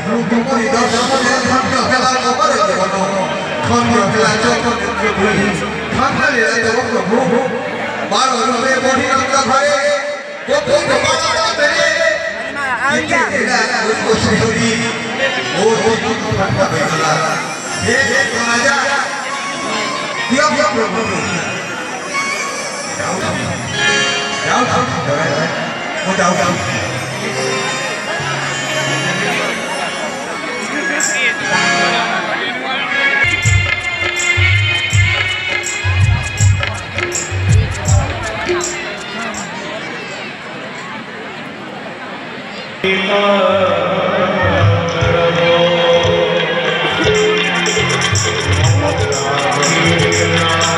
रूपमणि दर्शने धन्य हेला अमर जीवन धन्य हेला चक्रनेत्र भूमि धन्य हेला देव प्रभु बार रूपे बढ़िनंद घरे कोकुट बाड़ा बेरे इते हेला रूप श्रीहरि ओ धन्य हेला हे राजा दिया प्रभु जाओ Namo